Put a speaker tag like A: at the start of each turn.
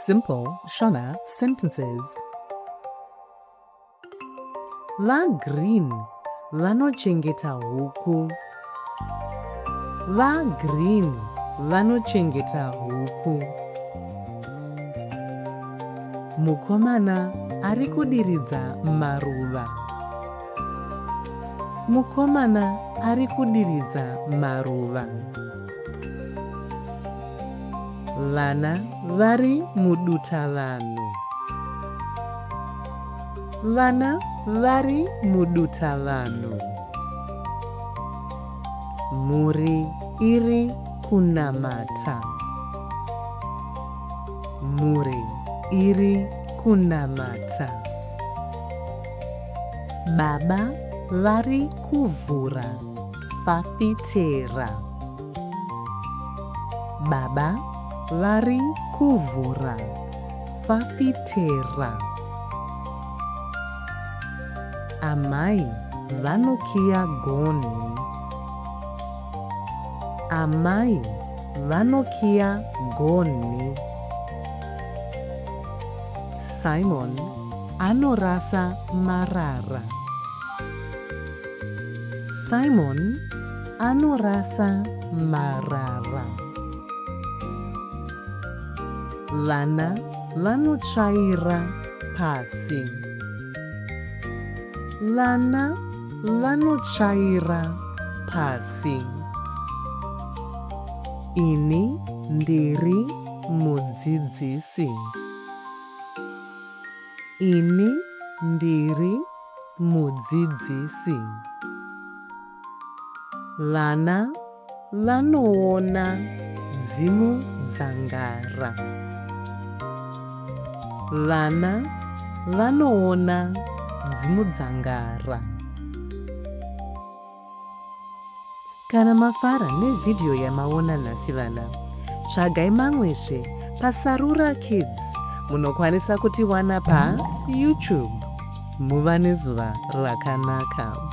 A: Simple Shona sentences. VaGreen vanochengeta huku. VaGreen vanochengeta huku. Mukomana ari kudiridza maruva. Mukomana ari kudiridza maruva. Vana vari mudutavanhu. Vana vari mudutavanhu. Mhuri iri kunamata. Mhuri iri kunamata. Baba vari kuvhura fafitera. Baba vari kuvhura fafitera. Amai vanokiya gonhi. Amai vanokiya gonhi. Simon anorasa marara. Simon anorasa marara. Vana vanotsvaira pasi. Vana vanotsvaira pasi. Ini ndiri mudzidzisi. Ini ndiri mudzidzisi. Vana vanoona dzimudzangara. Vana vanoona dzimudzangara. Kana mafara nevhidhiyo yamaona nhasi vana, tsvagai mamwezve paSarura Kids. Munokwanisa kutiwana paYouTube. Muva nezuva rakanaka.